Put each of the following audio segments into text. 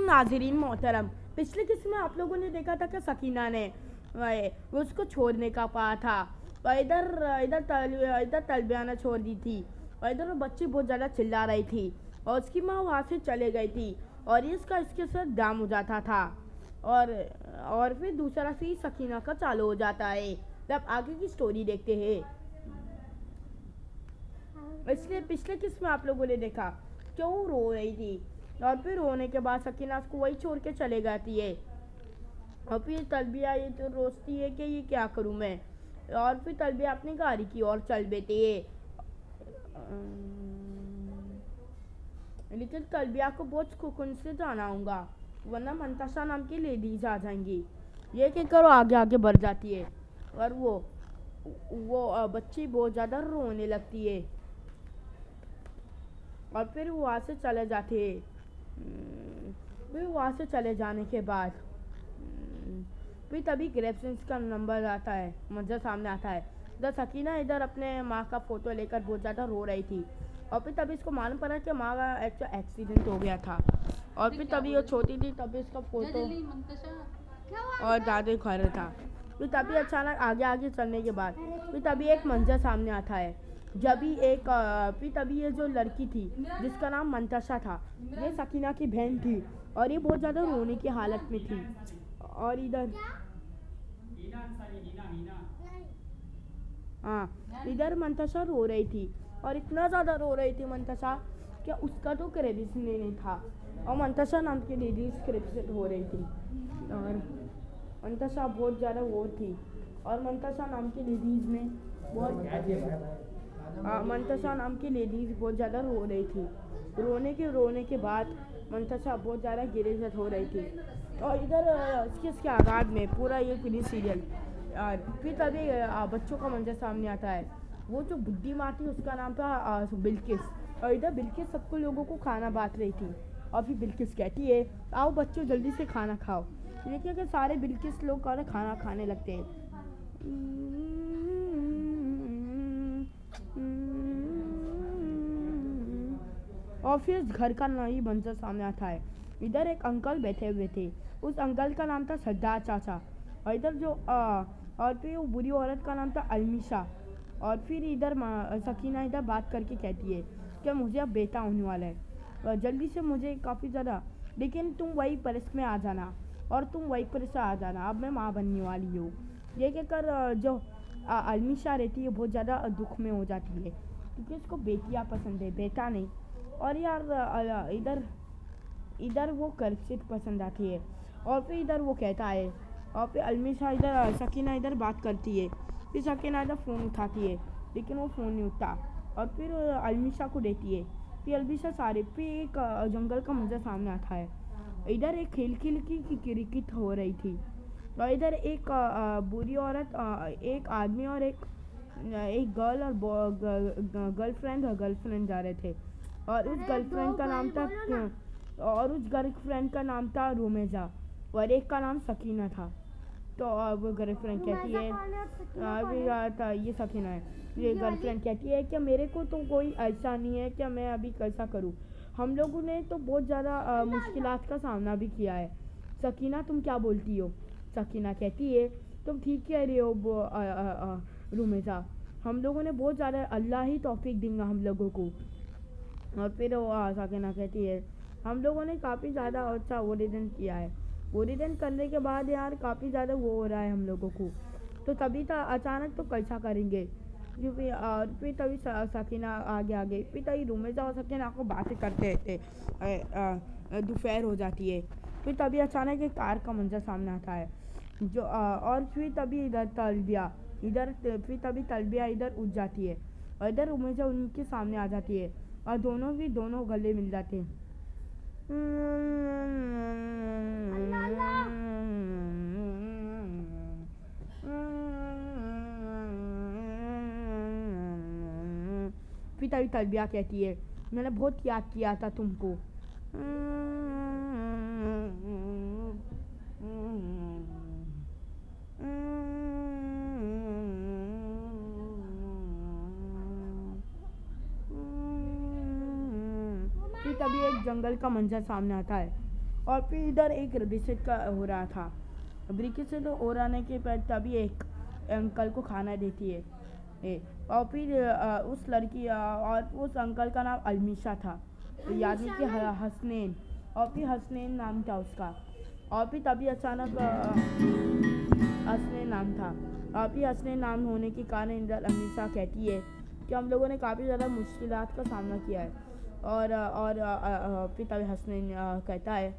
नाज़रीन मोहतरम, पिछले किस्म में आप लोगों ने देखा था कि सकीना ने वो उसको छोड़ने का कहा था। और इधर तलबिया ने छोड़ दी थी और इधर वो बच्ची बहुत ज़्यादा चिल्ला रही थी और उसकी माँ वहाँ से चले गई थी और इसके साथ दाम हो जाता था। और फिर दूसरा सी सकीना का चालू हो जाता है। अब आगे की स्टोरी देखते हैं। इसलिए पिछले किस्म में आप लोगों ने देखा क्यों रो रही थी और फिर रोने के बाद सकीना उसको वही छोड़ के चले जाती है। और फिर तलबिया ये तो रोती है कि ये क्या करूँ मैं। और फिर तलबिया अपनी गाड़ी की ओर चल देती है। लेकिन तलबिया को बहुत सुकून से जाना होगा वरना मंताशा नाम की लेडीज आ जाएंगी। ये कहकर वो आगे आगे बढ़ जाती है और वो बच्ची बहुत ज़्यादा रोने लगती है और फिर वहाँ से चले जाते हैं। फिर वहाँ से चले जाने के बाद फिर तभी ग्रेप्सन्स का नंबर आता है, मंजर सामने आता है। इधर सकीना इधर अपने माँ का फ़ोटो लेकर बहुत ज़्यादा रो रही थी और फिर तभी इसको मालूम पड़ा कि माँ का एक्सीडेंट हो गया था। और फिर तभी वो छोटी थी तभी इसका फ़ोटो और दादी घर था। फिर तभी अचानक आगे आगे चलने के बाद फिर तभी एक मंजर सामने आता है। फिर तभी ये जो लड़की थी जिसका नाम मंतशा था, ये सकीना की बहन थी और ये बहुत ज़्यादा रोने की हालत में थी। और इधर मंतशा रो रही थी और इतना ज़्यादा रो रही थी मंतशा कि उसका तो क्रेडिट नहीं था और मंतशा नाम की लेडीज क्रेडिट हो रही थी और मंतशा बहुत ज़्यादा वो थी और मंतशा नाम की लेडीज़ में मंतशा नाम की लेडीज़ बहुत ज़्यादा रो रही थी। रोने के बाद मंतशा बहुत ज़्यादा गिरिजत हो रही थी। और इधर इसके आगाज में पूरा ये फिल्म सीरियल फिर तभी बच्चों का मंजर सामने आता है। वो जो बुढ़ी माँ थी उसका नाम था बिल्किस और इधर बिल्किस सबको लोगों को खाना बांट रही थी। और फिर बिल्किस कहती है आओ बच्चों जल्दी से खाना खाओ। देखिए कि सारे बिल्किस लोग खाना खाने लगते हैं। और फिर घर का नई मंजर सामने आता है। इधर एक अंकल बैठे हुए थे, उस अंकल का नाम था सरदार चाचा और इधर और फिर वो बुरी औरत का नाम था अलमिशा। और फिर इधर सकीना इधर बात करके कहती है कि मुझे अब बेटा होने वाला है जल्दी से मुझे काफ़ी ज़्यादा, लेकिन तुम वही परस में आ जाना और तुम वही परस आ जाना, अब मैं माँ बनने वाली हूँ। ये कहकर जो अलमिशा रहती है बहुत ज़्यादा दुख में हो जाती है क्योंकि उसको बेटियाँ पसंद है बेटा नहीं। और यार इधर वो कर्सित पसंद आती है। और फिर इधर वो कहता है और फिर अलमिशा इधर सकीना इधर बात करती है। फिर सकीना इधर फ़ोन उठाती है लेकिन वो फ़ोन नहीं उठता और फिर अलमिशा को देती है। फिर अलमिशा फिर एक जंगल का मंजर सामने आता है। इधर एक खेल की क्रिकेट हो रही थी और इधर एक बुरी औरत एक आदमी और एक गर्ल और गर्लफ्रेंड जा रहे थे और उस गर्लफ्रेंड का नाम था रोमेजा और एक का नाम सकीना था। तो वो गर्लफ्रेंड कहती है ये सकीना है। ये गर्लफ्रेंड कहती है कि मेरे को तो कोई ऐसा नहीं है कि मैं अभी कैसा करूँ, हम लोगों ने तो बहुत ज़्यादा मुश्किलात का सामना भी किया है। सकीना तुम क्या बोलती हो? सकीना कहती है तुम ठीक कह रही हो रुमेजा, हम लोगों ने बहुत ज़्यादा अल्लाह ही तौफीक देंगे हम लोगों को। और फिर सकीना कहती है हम लोगों ने काफ़ी ज़्यादा अच्छा ओरिजिन किया है, ओरिजिन करने के बाद यार काफ़ी ज़्यादा वो हो रहा है हम लोगों को, तो तभी तो अचानक तो कैसा करेंगे। फिर तभी सकीना आगे फिर तभी रुमेजा और सकीना को बातें करते रहते दोपहर हो जाती है। फिर तभी अचानक एक कार का मंजर सामने आता है जो और फिर तभी फिर तभी तलबिया इधर उठ जाती है और इधर रुमेजा उनके सामने आ जाती है और दोनों गले मिल जाते हैं। फिर तभी तलबिया कहती है मैंने बहुत याद किया था तुमको। फिर तभी एक जंगल का मंजर सामने आता है और फिर इधर एक रिसेट का हो रहा था। रिसेट हो रहने के बाद तभी एक अंकल को खाना देती है। और फिर उस लड़की और उस अंकल का नाम अलमीशा था, यानी कि हसनैन। और फिर हसनैन नाम था उसका। और फिर तभी अचानक हसनैन नाम था। और फिर हसनैन नाम होने के कारण इधर अलमीशा कहती है कि हम लोगों ने काफ़ी ज़्यादा मुश्किलात का सामना किया है। और फिर तभी हसनैन कहता है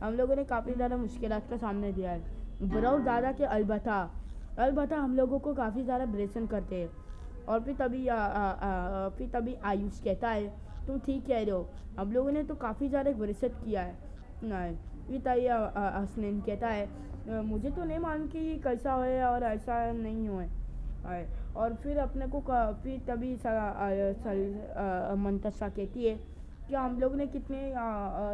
हम लोगों ने काफ़ी ज़्यादा मुश्किलात का सामना दिया है, बहुत ज़्यादा कि अलबत्ता हम लोगों को काफ़ी ज़्यादा ब्रेसन करते हैं। और फिर तभी आयुष कहता है तुम ठीक कह रहे हो, हम लोगों ने तो काफ़ी ज़्यादा ब्रेसन किया है। नहीं, फिर तभी हसनैन कहता है मुझे तो नहीं मालूम कि ये कैसा है और ऐसा नहीं हुआ है। और फिर अपने को फिर तभी मंतशा कहती है कि हम लोगों ने कितने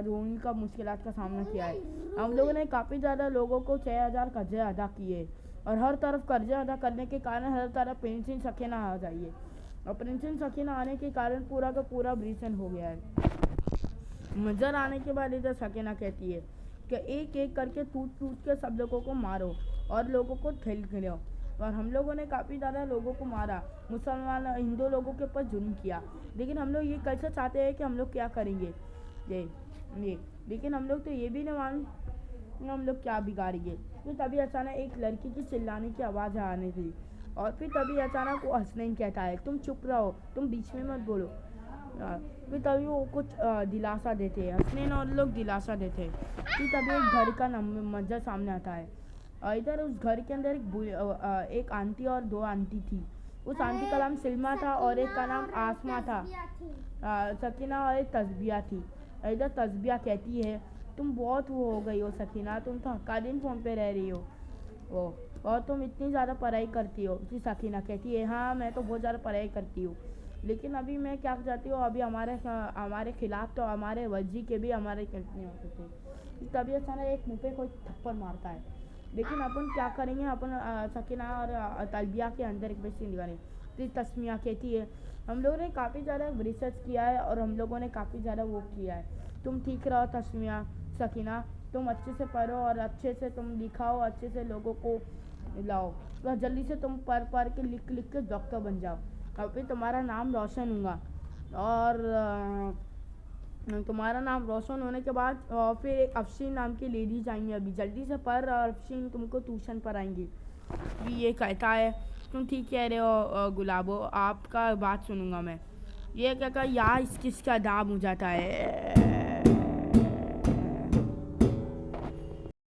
रोनी का मुश्किलात का सामना किया है। हम लोगों ने काफ़ी ज़्यादा लोगों को 6,000 कर्जे अदा किए और हर तरफ कर्जे अदा करने के कारण हर तरफ पेंशन सकीना आ जाइए। और पेंशन सकीना आने के कारण पूरा का पूरा ब्रीसन हो गया है। नजर आने के बाद इधर सकीना कहती है कि एक एक करके टूट टूट के सब लोगों को मारो और लोगों को ठेल गिरो। और हम लोगों ने काफ़ी ज़्यादा लोगों को मारा, मुसलमान हिंदू लोगों के ऊपर जुल्म किया, लेकिन हम लोग ये कैसे चाहते हैं कि हम लोग क्या करेंगे ये लेकिन हम लोग तो ये भी नहीं मालूम हम लोग क्या बिगाड़ेंगे। फिर तभी अचानक एक लड़की की चिल्लाने की आवाज़ आने थी। और फिर तभी अचानक वो हसनैन कहता है तुम चुप रहो, तुम बीच में मत बोलो। फिर तभी वो कुछ दिलासा देते हैं, हसनैन और लोग दिलासा देते हैं। फिर तभी एक घर का मंजर सामने आता है। इधर उस घर के अंदर एक आंटी और 2 आंटी थी। उस आंटी का नाम सिल्मा था और एक का नाम आसमा था। सकीना और एक तस्बिया थी। इधर तस्बिया कहती है तुम बहुत वो हो गई हो सकीना, तुम तो हक्का दिन फ़ोन पे रह रही हो और तुम इतनी ज़्यादा पढ़ाई करती हो। फिर सकीना कहती है हाँ मैं तो बहुत ज़्यादा पढ़ाई करती हूँ, लेकिन अभी मैं क्या चाहती हूँ, अभी हमारे खिलाफ तो हमारे वजी के भी हमारे नहीं हो सकते। तभी अचानक एक मुँह पे कोई थप्पड़ मारता है, लेकिन अपन क्या करेंगे, अपन सकीना और तलबिया के अंदर एक बेसिन लगाने। फिर तस्मिया कहती है हम लोगों ने काफ़ी ज़्यादा रिसर्च किया है और हम लोगों ने काफ़ी ज़्यादा वो किया है, तुम ठीक रहो तस्मिया, सकीना तुम अच्छे से पढ़ो और अच्छे से तुम लिखाओ, अच्छे से लोगों को लाओ, तो जल्दी से तुम पढ़ के लिख के डॉक्टर बन जाओ और फिर तुम्हारा नाम रोशन होगा। और तुम्हारा नाम रोशन होने के बाद फिर एक अफशीन नाम की लेडीज आएंगी, अभी जल्दी से पढ़ और अफशीन तुमको ट्यूशन पढ़ाएंगी। ये कहता है तुम ठीक कह रहे हो गुलाबो, आपका बात सुनूंगा मैं। ये कहकर यहाँ किसका दाम हो जाता है।